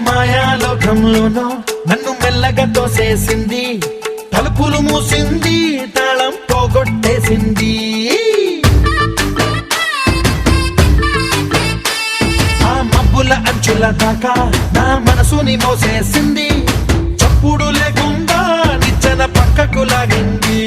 మాయాలోకంలోనో నన్ను మెల్లగా తోసేసింది, తలుపులు మూసింది, తాళం పోగొట్టేసింది. ఆ మబ్బుల అంచుల దాకా నా మనసుని మోసేసింది, చప్పుడు లేకుండా నిచ్చెన పక్కకు లాగింది.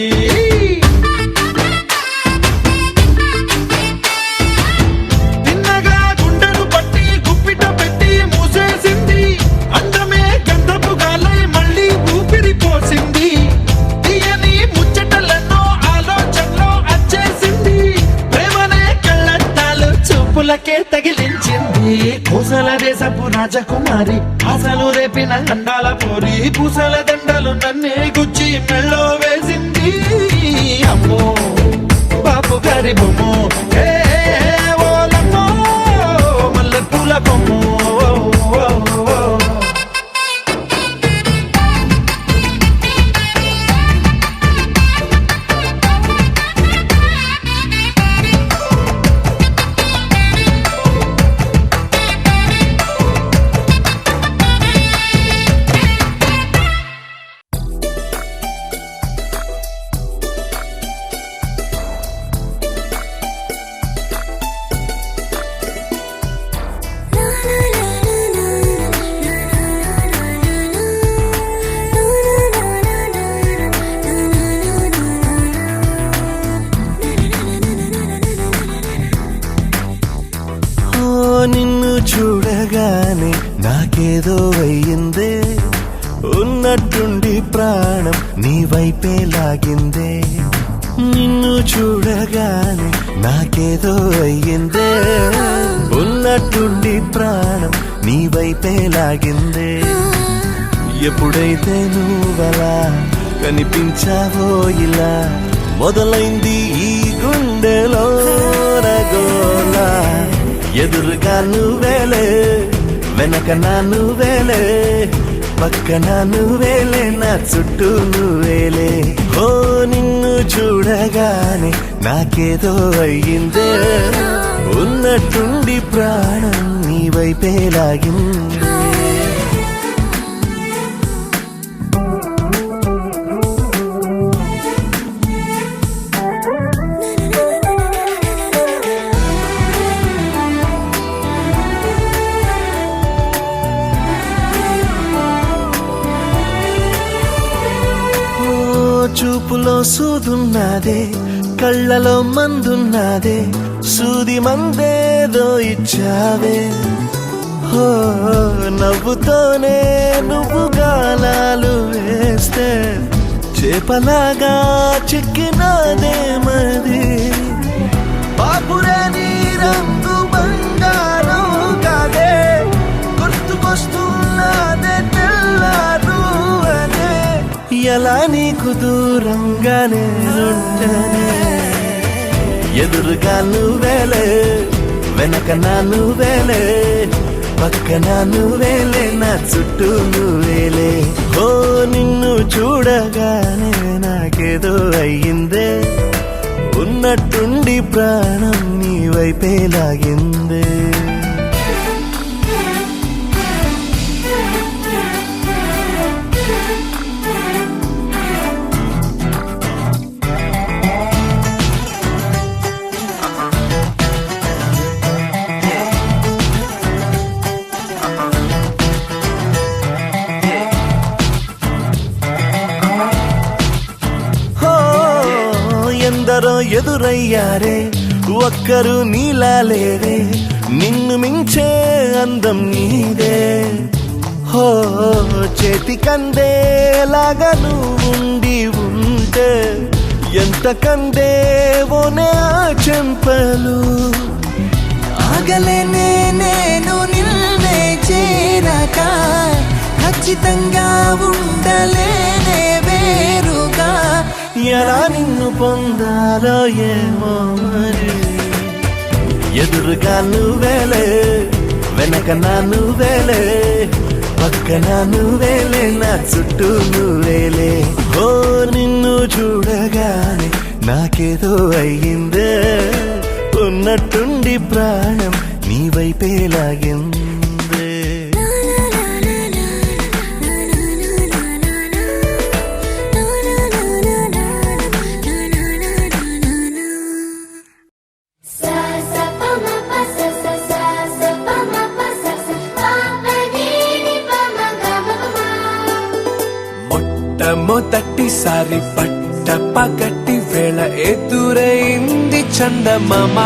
తగిలించింది పూసల దేశపు రాజకుమారి, ఆశలు రేపిన గండాల పోరి, పూసల దండలు నన్నే గుచ్చి మెళ్ళో వేసింది. అమ్మో బాపు గారి బొమ్మో, ఓలమ్మో మల్లె పూల బొమ్మో. నిన్ను చూడగానే నాకేదో అయ్యిందే, ఉన్నట్టుండి ప్రాణం నీ వైపే లాగిందే. నిన్ను చూడగానే నాకేదో అయ్యిందే, ఉన్నట్టుండి ప్రాణం నీ వైపే లాగిందే. ఎప్పుడైతే నువ్వలా కనిపించావో ఇలా మొదలైంది ఈ గుండెలో రగోలా. ఎదురుగా నువ్వేలే, వెనక నా నువ్వేలే, పక్కన నువ్వేలే, నా చుట్టూ నువ్వేలే. ఓ నిన్ను చూడగానే నాకేదో అయ్యిందే, ఉన్నట్టుండి ప్రాణం నీ వైపే లాగింది. చూపులో సూదున్నదే, కళ్ళలో మందున్నదే, సూది మందేదో ఇచ్చావే. హో నవ్వుతోనే నువ్వు గాలాలు వేస్తే చేపలాగా చిక్కినాదే మది. బాపురే నీ రంగు బంగారం కాదే, గుర్తుకొస్తున్నదే తెల్లారు అదే. ఎలా నీకు దూరంగానే ఉంటనే, ఎదురుగా నువ్వేలే, వెనక నా నువ్వేలే, పక్కన నువ్వేలే, నా చుట్టూ నువ్వేలే. ఓ నిన్ను చూడగానే నాకేదో అయ్యిందే, ఉన్నట్టుండి ప్రాణం నీ వైపే లాగిందే. ఎందరో ఎదురయ్యారే, ఒక్కరు నీలా లేరే, నిన్ను మించే అందం నీదే. హో చేతికందేలాగా నువ్వుండి ఉంటే ఎంత కందేవోనే ఆ చెంపలు. ఆగలేనే నేను నిన్నే చేరక, ఖచ్చితంగా ఉండలేనే వేరుగా. ఎలా నిన్ను పొందాలో ఏమో మరి, ఎదురుగా నువ్వేలే, వెనక నా నువ్వేలే, పక్కన నువ్వేలే, నా చుట్టూ నువ్వేలే. ఓ నిన్ను చూడగానే నాకేదో అయ్యిందే, ఉన్నట్టుండి ప్రాణం నీ వైపే లాగిందే. మొదటిసారి పట్ట పగటి వేళ ఎదురైంది చందమామ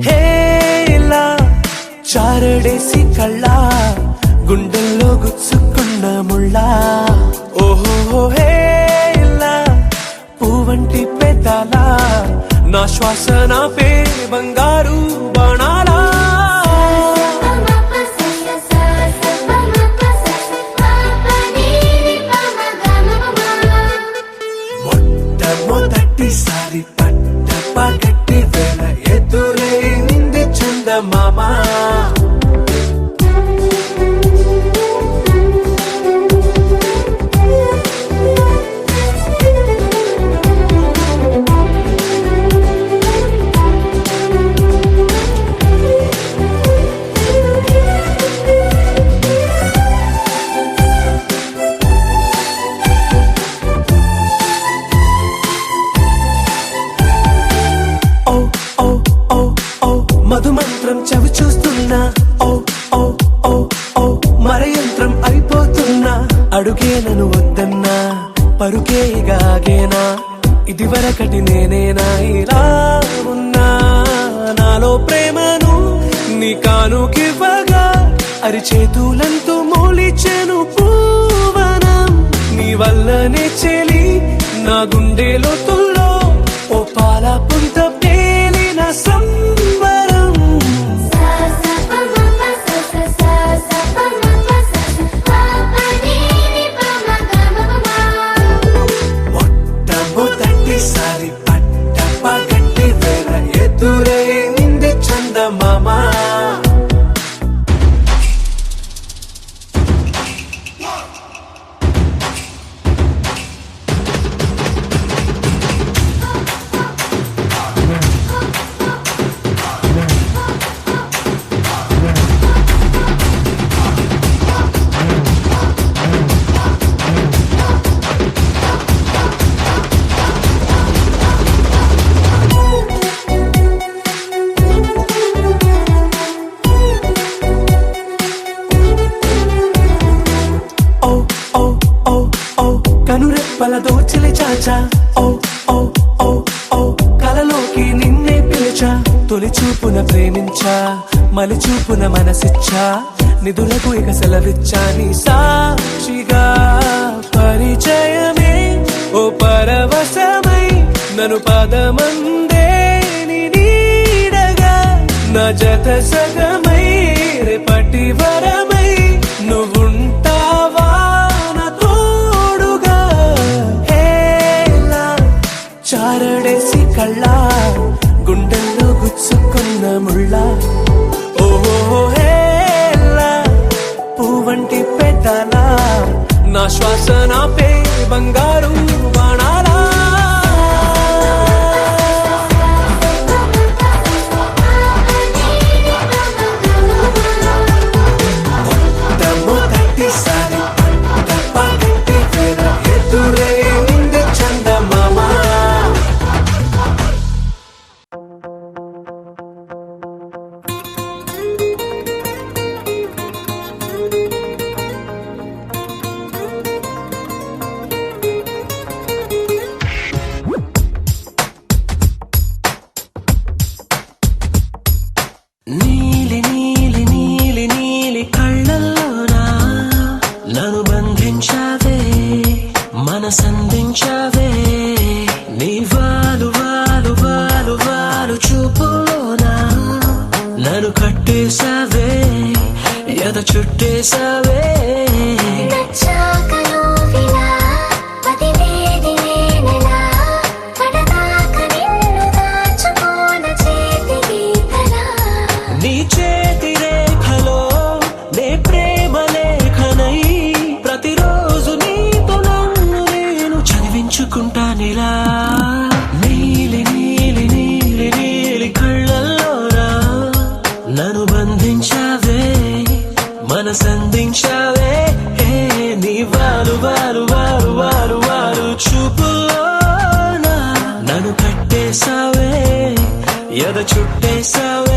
హేలా చారడేసి కళ్ళ గుండెల్లో గుచ్చుకున్న ముళ్ళ ఓహో హేలా పూవంటి పెదాల నా శ్వాస నా పే బంగారు బాణాలా మొట్టమొదటిసారి పట్ట పగటి వేళ ఎదురైంది చందమామ మధుమంత్రం చవి చూస్తున్నా ఓ ఓ ఓ ఓ మరయంత్రం అయిపోతున్నా అడుగేనను వద్దన్నా పరుకేగాగేనా ఇది వరకటి నేనేనా ఇలా ఉన్నా నాలో ప్రేమను నీ కానుకివ్వగా అరిచేతులంతో మోలిచెను పూవనం నీ వల్లనే చెలి నా గుండెలో తుల్లో ఓ పాల పుంత పేలిన సంబరం మొట్టమొదటిసారి పట్ట పగటి వేళ ఎదురైంది చందమామ కనురెప్పల దోచిలి చాచా ఓ ఓ ఓ ఓ కలలోకి నిన్నే పిలిచా తొలి చూపున ప్రేమించా మలి చూపున మనసిచ్చా నిధులకు ఇక సెలవిచ్చా నీ సాక్షిగా పరిచయమే ఓ పరవశమై నన్ను పదమందే నీ నీడగా నా జత సగమై రేపటి వరమై నువ్వుంటావా చారడేసి కళ్ళ గుండెల్లో గుచ్చుకున్న ముళ్ళ ఓహో హేలా పూవంటి పెదాల నా శ్వాస నా పే బంగారు బాణాలా మొట్టమొదటిసారి పట్ట పగటి వేళ ఎదురైంది చందమామ నీలి నీలి నీలి నీలి కళ్ళల్లోనా నన్ను బంధించావే మనసందించావే నీ వాలు వాలు వాలు వాలు చూపులోనా నన్ను కట్టేశావే ఎద చుట్టేశావే నీ చేతి రేఖలో నే ప్రేమ లేఖనై ప్రతిరోజు నీతో నన్ను నేను చదివించుకుంటానిలా నీలి నీలి నీలి నీలి కళ్ళల్లోరా నన్ను బంధించావే మనసందించావే నీ వాలు వాలు వాలు వాలు వాలు చూపులోనా నన్ను కట్టేశావే ఎద చుట్టేశావే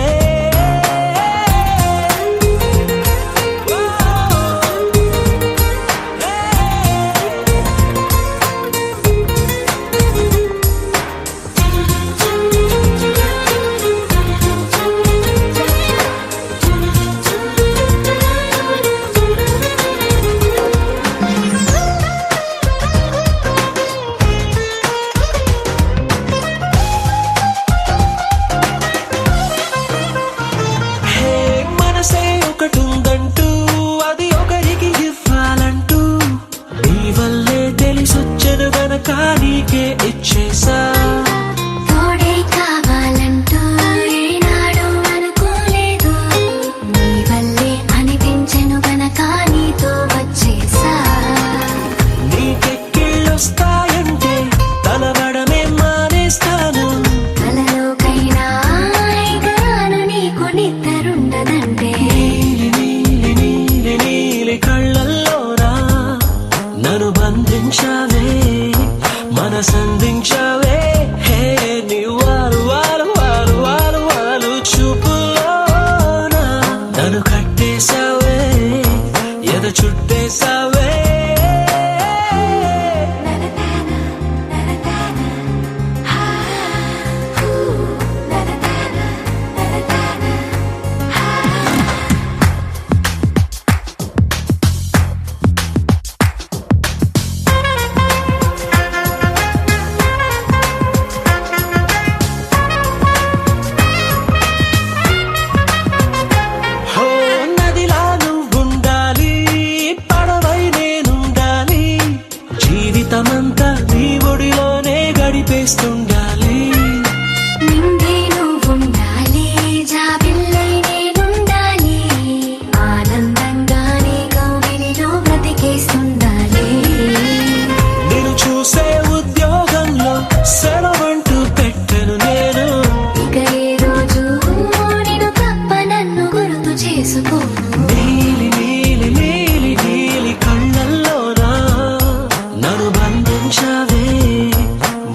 నీకే ఇచ్చేసా తోడే కావాలంటూ ఏనాడు అనుకోలేదు నీ వల్లే అనిపించెను గనక నీతో వచ్చేసా నీకెక్కిళ్ళొస్తాయంటే తలవడమే మానేస్తాను కలలోకైనా ఎగరాను నీకు నిద్రుండదంటే నీలి నీలి నీలి నీలి కళ్ళల్లోనా నన్ను బంధించావే మనసందించావే హే నీ వారు వారు వారు వారు వారు చూపులోనా నన్ను కట్టేశావే ఎద చుట్టేశావే హో నదిలా నువ్వుండాలి పడవై నేనుండాలి జీవితమంతా నీ ఒడిలోనే గడిపేస్తుండాలి నిండే నువ్వుండాలి జాబిల్లై నేనుండాలి ఆనందంగా నీ కౌగిలిలో బ్రతికేస్తుండాలి నేను చూసే ఉద్యోగంలో సెలవంటూ పెట్టను నేను ఇక ఏ రోజు నేను తప్ప నన్ను గుర్తు చేసుకోను నీలి నీలి నీలి నీలి కళ్ళల్లోనా నన్ను బంధించావే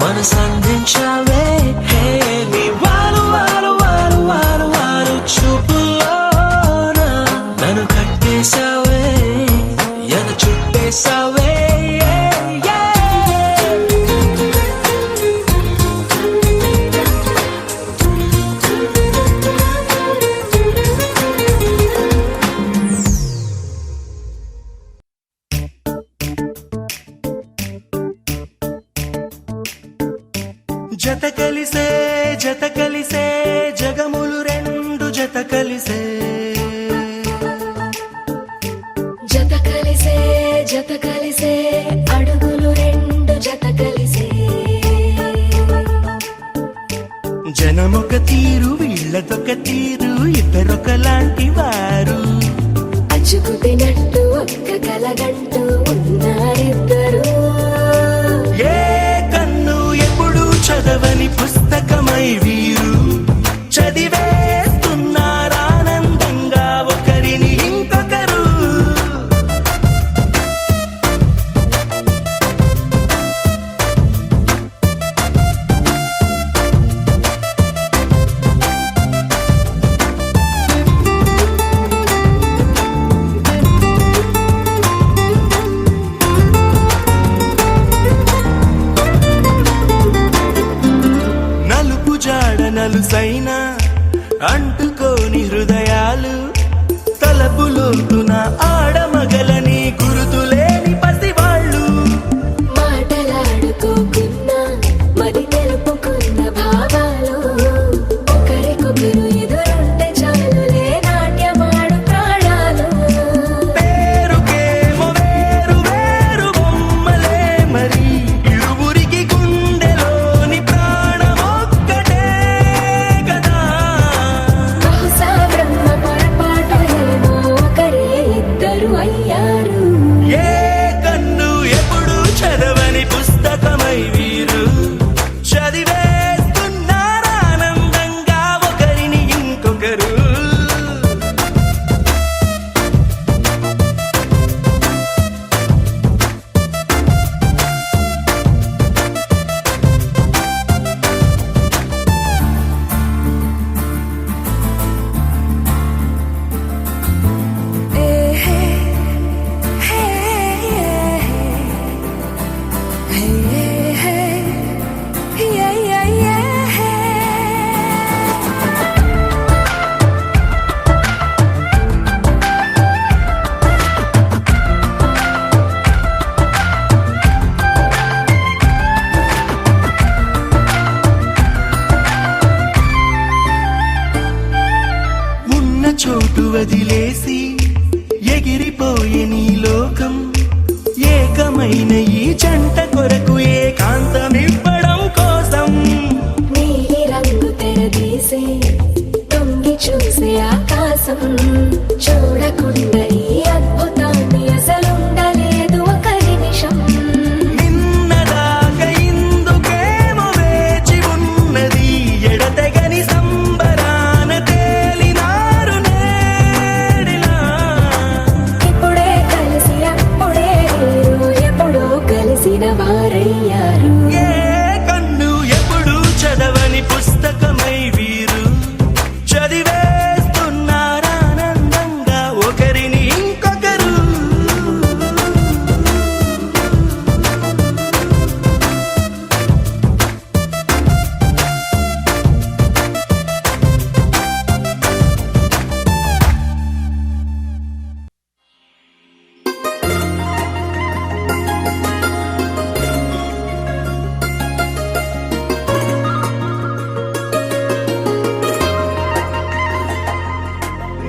మనసందించావే హే నీ వారు వారు వారు వారు వారు చూపులోనా నన్ను కట్టేశావే ఎద చుట్టేశావే జత కలిసే జగములు రెండు జత కలిసే జత కలిసే అడుగులు రెండు జత కలిసే జనమొక తీరు వీళ్ళదొక తీరు ఇద్దరొకలాంటి వారు అచ్చుకు తినట్టు ఒక్క కలగంటూ ఉన్నారిద్దరు ఏ కన్ను ఎప్పుడు చదవని పుస్తకమై వీరు చదివేస్తున్నారానందంగా ఒకరిని ఇంకొకరు నలుపు జాడ నలుసైన అంటుకోని హృదయాలు తలపులోతున ఆడమగలని గురుతులేని పసివాళ్ళు మాటలాడుకోకున్నా మరి తెలుపుకున్న భావాలు ఒకరికొకరు ఎదురుంటే చాలులే నాట్యమాడు ప్రాణాలు పేరుకేమో వేరు వేరు బొమ్మలే మరి ఇరువురికి గుండెలోని ప్రాణమొక్కటే కదా బహుశా బ్రహ్మ పొరపాటు ఏమో ఒకరే ఇద్దరు అయ్యారు ఏ కన్ను ఎప్పుడు చదవని పుస్తకమై వీరు చదివేస్తున్నారానందంగా ఒకరిని ఇంకొకరు ఉన్న చోటు వదిలేసి ఎగిరిపోయే నీ లోకం ఏకమైన ఈ జంట కొరకు ఏ కాంతమివ్వడం కోసం నీలి రంగు తెరదీసే తొంగి చూసే ఆకాశం చూడకుండా ఈ అద్భుతాన్ని అసలుండలేదు ఒక నిమిషం నిన్నదాకా ఇందుకేమో వేచి ఉన్నది ఎడతెగని సంబరాన తేలినారు నేడిలా ఇప్పుడే కలిసి అప్పుడే లేరు ఎప్పుడో కలిసిన వారయ్యారు ఏ కన్ను ఎప్పుడు చదవని పుస్తకమై వీరు చదివేస్తున్నారానందంగా ఒకరిని ఇంకొకరు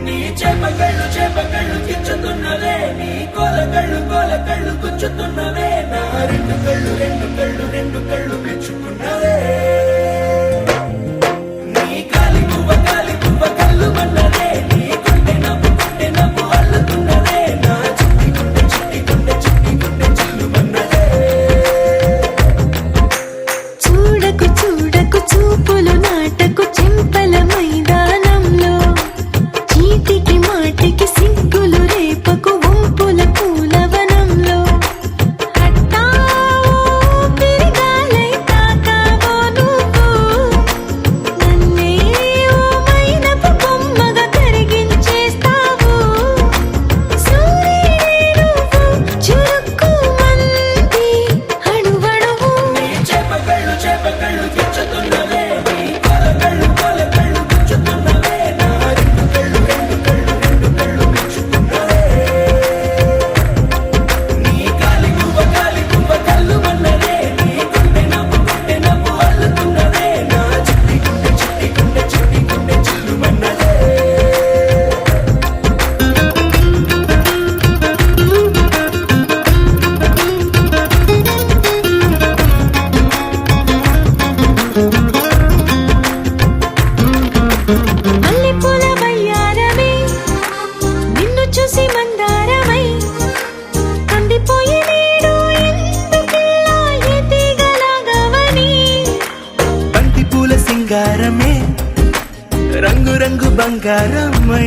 నీ చేపకళ్ళు కిచ్చుతున్నవే నీ కోలకళ్ళు గుచ్చుతున్నవే నా రెండు కళ్ళు మెచ్చుకున్నవే నీ కాలి పువ్వ కళ్ళు మన్నదే నీ గుండె నవ్వు అల్లుతున్నదే నా చిట్టి గుండె చిల్లు మన్నదే చూడకు చూడకు చూపులు నాటకు చెంపల మైదానంలో చీటికి మాటికి సిగ్గులు రేపకు వంపుల పూలవనంలో అట్టావో పిరిగాలై తాకావో నువ్వు నన్నే ఓ మైనపు బొమ్మగా కరిగించేస్తావు సూర్యుడే నువ్వు చురుక్కుమంది అణువణువు చేపకళ్ళు కిచ్చుతున్నవే నీ కోలకళ్ళు గుచ్చుతున్నవే నా రెండు కళ్ళు మెచ్చుకున్నవే నీ కాలి పువ్వ కళ్ళు మన్నదే నీ గుండె నవ్వు అల్లుతున్నదే నా చిట్టి గుండె చిల్లు మన్నదే మల్లెపూల వయ్యారమే నిన్ను చూసి మందారమై కందిపోయి నేడు ఎందుకిలా ఎదిగలాగవని బంతి పూల సింగారమే రంగు బంగారమై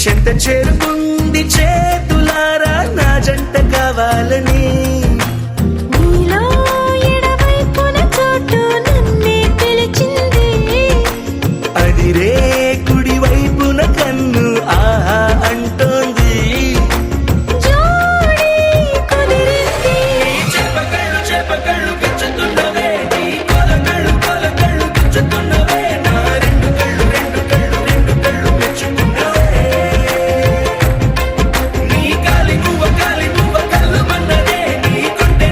చెంత చేరుకుంది చేతులారా నా జంట కావాలని నీలో ఎడవైపున చోటు నన్నే పిలిచింది అదిరే కుడి వైపున కన్ను ఆహా అంటోంది జోడి కుదిరింది చేపకళ్ళు గిచ్చుతున్నవే నీ కోలకళ్ళు గిచ్చుతున్నవే నా రెండు కళ్ళు మెచ్చుకున్నవే నీ కాలి పువ్వ కళ్ళు మన్నదే నీ గుండె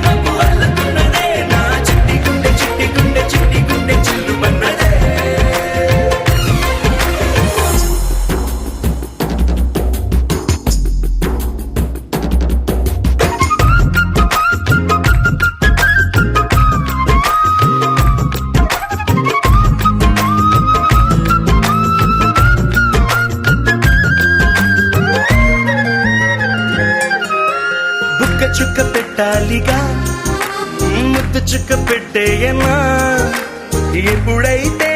నవ్వు అల్లుతున్నదే నా చిట్టి గుండె చిల్లు మన్నదే బుక్క చుక్క పెట్టాలిగా ముద్దు చుక్క పెట్టేయనా ఎప్పుడైతే